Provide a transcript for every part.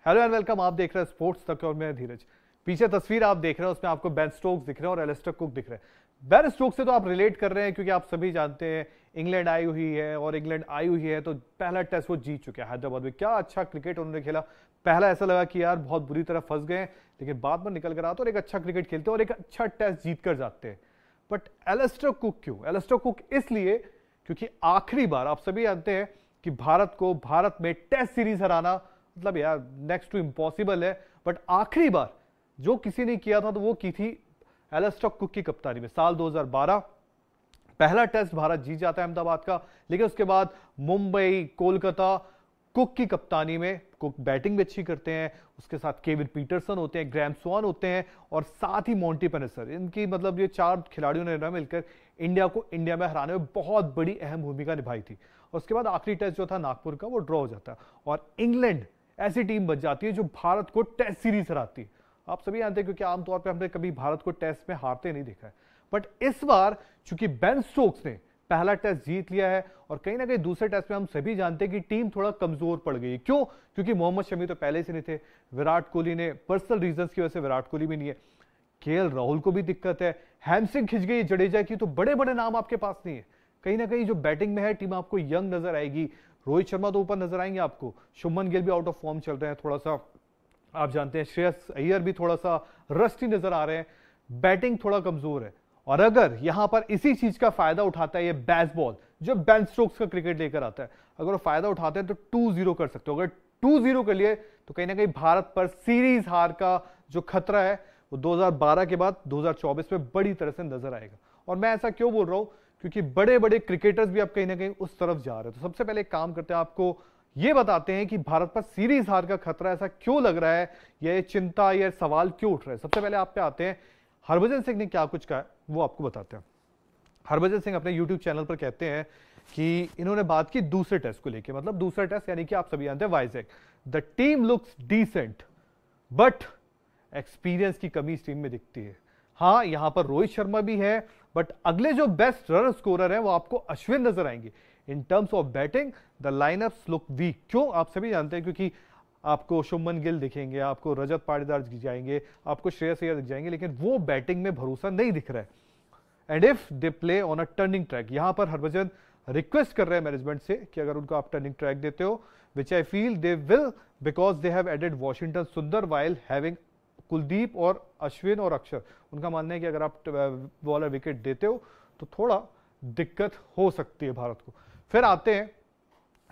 Hello and welcome. आप देख रहे हैं स्पोर्ट्स तक और मैं धीरज। पीछे तस्वीर आप देख रहे हैं उसमें आपको बेन स्टोक्स दिख रहे हैं और एलिस्टर कुक दिख रहे हैं। बेन स्टोक्स से तो आप रिलेट कर रहे हैं क्योंकि आप सभी जानते हैं इंग्लैंड आई हुई है और इंग्लैंड आई हुई है तो पहला टेस्ट वो जीत चुके हैं हैदराबाद में। क्या अच्छा क्रिकेट उन्होंने खेला। पहला ऐसा लगा कि यार बहुत बुरी तरह फंस गए, लेकिन बाद में निकल कर आते और एक अच्छा क्रिकेट खेलते और एक अच्छा टेस्ट जीत कर जाते हैं। बट एलिस्टर कुक क्यों? एलिस्टर कुक इसलिए क्योंकि आखिरी बार आप सभी जानते हैं कि भारत में टेस्ट सीरीज हराना मतलब यार नेक्स्ट टू इम्पॉसिबल है। बट आखिरी बार जो किसी ने किया था तो वो की थी एलिस्टर कुक की कप्तानी में। साल 2012 पहला टेस्ट भारत जीत जाता है अहमदाबाद का, लेकिन उसके बाद मुंबई, कोलकाता, कुक की कप्तानी में कुक बैटिंग भी अच्छी करते हैं, उसके साथ केविन पीटरसन होते हैं, ग्रैम स्वान होते हैं और साथ ही मोंटी पेनिसर। इनकी मतलब ये चार खिलाड़ियों ने ना मिलकर इंडिया को इंडिया में हराने में बहुत बड़ी अहम भूमिका निभाई थी। और उसके बाद आखिरी टेस्ट जो था नागपुर का वो ड्रॉ हो जाता है और इंग्लैंड ऐसी टीम बच जाती है जो भारत को टेस्ट सीरीज हराती है। आप सभी जानते हैं क्योंकि आमतौर पर हमने कभी भारत को टेस्ट में हारते नहीं देखा है। बट इस बार चूंकि बेन स्टोक्स ने पहला टेस्ट जीत लिया है और कहीं ना कहीं दूसरे टेस्ट में हम सभी जानते हैं कि टीम थोड़ा कमजोर पड़ गई। क्यों? क्योंकि मोहम्मद शमी तो पहले से नहीं थे, विराट कोहली ने पर्सनल रीजंस की वजह से विराट कोहली भी नहीं है, केएल राहुल को भी दिक्कत है, हैमस्ट्रिंग खिंच गई जडेजा की, तो बड़े बड़े नाम आपके पास नहीं है। कहीं ना कहीं जो बैटिंग में है टीम आपको यंग नजर आएगी। रोहित शर्मा तो ऊपर नजर आएंगे आपको, शुभमन गिल भी आउट ऑफ फॉर्म चल रहे हैं थोड़ा सा, आप जानते हैं श्रेयस अय्यर भी थोड़ा सा रस्टी नजर आ रहे हैं, बैटिंग थोड़ा कमजोर है। और अगर यहां पर इसी चीज का फायदा उठाता है ये बेसबॉल जो बेन स्टोक्स का क्रिकेट लेकर आता है, अगर वो फायदा उठाते हैं तो 2-0 कर सकते हो। अगर 2-0 कर लिए तो कहीं ना कहीं भारत पर सीरीज हार का जो खतरा है वो 2012 के बाद 2024 में बड़ी तरह से नजर आएगा। और मैं ऐसा क्यों बोल रहा हूं? क्योंकि बड़े बड़े क्रिकेटर्स भी अब कहीं ना कहीं उस तरफ जा रहे हैं। तो सबसे पहले एक काम करते हैं, आपको ये बताते हैं कि भारत पर सीरीज हार का खतरा ऐसा क्यों लग रहा है, ये चिंता, ये सवाल क्यों उठ रहा है। सबसे पहले आप पे आते हैं, हरभजन सिंह ने क्या कुछ कहा वो आपको बताते हैं। हरभजन सिंह अपने YouTube चैनल पर कहते हैं कि इन्होंने बात की दूसरे टेस्ट को लेकर, मतलब दूसरा टेस्ट यानी कि आप सभी जानते हैं Vizag. The team looks decent but experience की कमी इस टीम में दिखती है। हाँ, यहां पर रोहित शर्मा भी है बट अगले जो बेस्ट रन स्कोरर है वो आपको अश्विन नजर आएंगे। In terms of batting the lineups look weak. क्यों? आप सभी जानते हैं क्योंकि आपको शुभमन गिल दिखेंगे, आपको रजत पाटीदार दिख जाएंगे, आपको श्रेयस अय्यर दिख जाएंगे, लेकिन वो बैटिंग में भरोसा नहीं दिख रहा है। And if they play on a turning track, यहां पर हरभजन रिक्वेस्ट कर रहे हैं मैनेजमेंट से कि अगर उनको आप टर्निंग ट्रैक देते हो, which I feel they will, because they have added Washington Sundar while having Kuldeep और अश्विन और अक्षर। उनका मानना है कि अगर आप बॉलर विकेट देते हो तो थोड़ा दिक्कत हो सकती है भारत को। फिर आते हैं,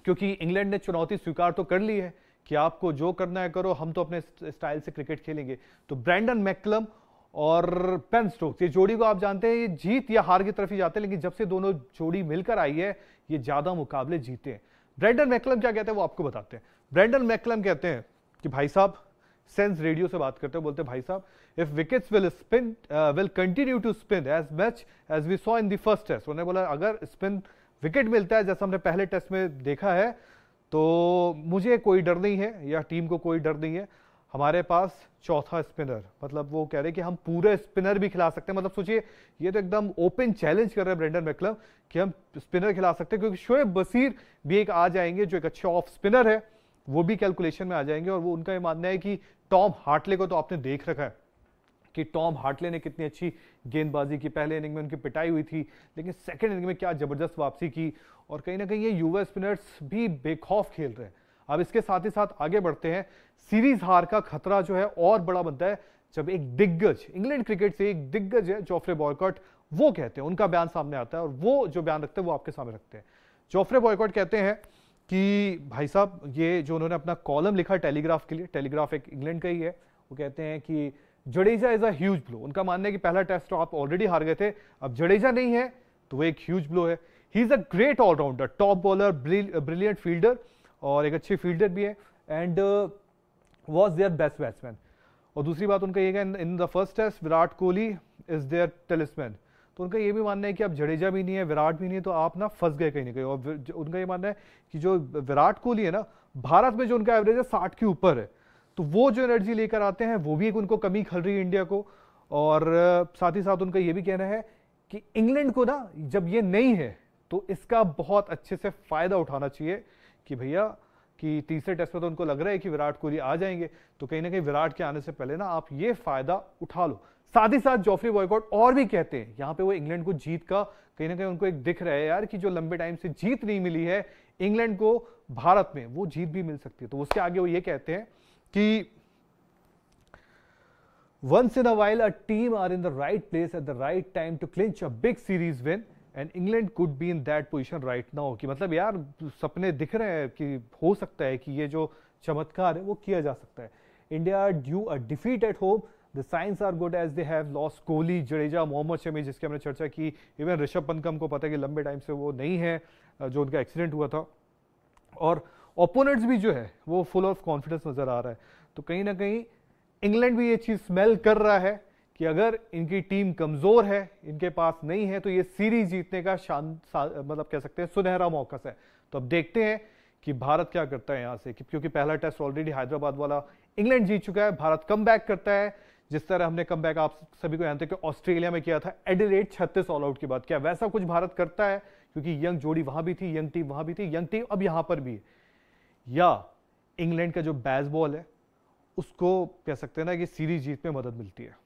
क्योंकि इंग्लैंड ने चुनौती स्वीकार तो कर ली है कि आपको जो करना है करो, हम तो अपने स्टाइल से क्रिकेट खेलेंगे। तो ब्रेंडन मैकलम और बेन स्टोक्स, ये जोड़ी को आप जानते हैं ये जीत या हार की तरफ ही जाते हैं, लेकिन जब से दोनों जोड़ी मिलकर आई है ये ज्यादा मुकाबले जीते हैं। ब्रेंडन मैकलम क्या कहते हैं वो आपको बताते हैं। ब्रेंडन मैकलम कहते हैं कि भाई साहब, सेंस रेडियो से बात करते हैं, बोलते हैं भाई साहब, if wickets will continue to spin as much as we saw in the first test. उन्होंने बोला अगर स्पिन विकेट मिलता है जैसा हमने पहले टेस्ट में देखा है तो मुझे कोई डर नहीं है या टीम को कोई डर नहीं है। हमारे पास चौथा स्पिनर, मतलब वो कह रहे हैं कि हम पूरे स्पिनर भी खिला सकते हैं। मतलब सोचिए, ये तो एकदम ओपन चैलेंज कर रहे हैं ब्रेंडन मैकलम कि हम स्पिनर खिला सकते हैं, क्योंकि शोएब बशीर भी एक आ जाएंगे जो एक अच्छे ऑफ स्पिनर है, वो भी कैलकुलेशन में आ जाएंगे। और वो उनका ये मानना है कि टॉम हार्टले को तो आपने देख रखा है कि टॉम हार्टले ने कितनी अच्छी गेंदबाजी की, पहले इनिंग में उनकी पिटाई हुई थी, लेकिन सेकंड इनिंग में क्या जबरदस्त वापसी की। और कहीं ना कहीं ये युवा स्पिनर्स भी बेखौफ खेल रहे हैं। अब इसके साथ ही साथ आगे बढ़ते हैं, सीरीज हार का खतरा जो है और बड़ा बनता है जब एक दिग्गज, इंग्लैंड क्रिकेट से एक दिग्गज है जोफ्रे बॉयकॉट, वो कहते हैं, उनका बयान सामने आता है और वो जो बयान रखते हैं वो आपके सामने रखते हैं। जोफ्रे बॉयकॉट कहते हैं कि भाई साहब, ये जो उन्होंने अपना कॉलम लिखा टेलीग्राफ के लिए, टेलीग्राफ एक इंग्लैंड का ही है, वो कहते हैं कि Jadeja is a huge blow. उनका मानना है कि पहला टेस्ट तो आप ऑलरेडी हार गए थे, अब जडेजा नहीं है तो वो एक ह्यूज ब्लो है। He is a great allrounder, top bowler, brilliant fielder और एक अच्छे फील्डर भी है, and was their best batsman. और दूसरी बात उनका ये in the first test Virat Kohli is their talisman. तो उनका ये भी मानना है कि अब जडेजा भी नहीं है, विराट भी नहीं है, तो आप ना फंस गए कहीं ना कहीं। और उनका ये मानना है कि जो विराट कोहली है ना, भारत में जो उनका एवरेज है 60 के ऊपर है, तो वो जो एनर्जी लेकर आते हैं वो भी एक उनको कमी खल रही है इंडिया को। और साथ ही साथ उनका ये भी कहना है कि इंग्लैंड को ना जब ये नहीं है तो इसका बहुत अच्छे से फायदा उठाना चाहिए कि भैया कि तीसरे टेस्ट में तो उनको लग रहा है कि विराट कोहली आ जाएंगे, तो कहीं ना कहीं विराट के आने से पहले ना आप ये फायदा उठा लो। साथ ही साथ जॉफरी बॉयकॉट और भी कहते हैं यहाँ पे वो इंग्लैंड को जीत का कहीं ना कहीं उनको एक दिख रहा है यार कि जो लंबे टाइम से जीत नहीं मिली है इंग्लैंड को भारत में, वो जीत भी मिल सकती है। तो उसके आगे वो ये कहते हैं कि once in a while a team are in the right place at the right time to clinch a big series win and England could be in that position right now। कि मतलब यार सपने दिख रहे हैं कि हो सकता है कि ये जो चमत्कार है वो किया जा सकता है। India due a defeat at home, the sides are good as they have lost Kohli, Jadeja, Mohammed Shami जिसकी हमने चर्चा की, इवन ऋषभ पंत का हमको पता है कि लंबे टाइम से वो नहीं है, जो उनका एक्सीडेंट हुआ था, और ओपोनेंट्स भी जो है वो फुल ऑफ कॉन्फिडेंस नजर आ रहा है। तो कहीं ना कहीं इंग्लैंड भी ये चीज स्मेल कर रहा है कि अगर इनकी टीम कमजोर है, इनके पास नहीं है, तो ये सीरीज जीतने का मतलब कह सकते हैं सुनहरा मौका है। तो अब देखते हैं कि भारत क्या करता है यहां से, क्योंकि पहला टेस्ट ऑलरेडी हैदराबाद वाला इंग्लैंड जीत चुका है, भारत कम करता है जिस तरह हमने कम आप सभी को जानते हैं कि ऑस्ट्रेलिया में किया था एडिलेड 36 ऑल आउट के बाद। क्या वैसा कुछ भारत करता है, क्योंकि यंग जोड़ी वहां भी थी, यंग टीम वहां भी थी, यंग टीम अब यहां पर भी है, या इंग्लैंड का जो बेसबॉल है उसको कह सकते हैं ना कि सीरीज जीत में मदद मिलती है।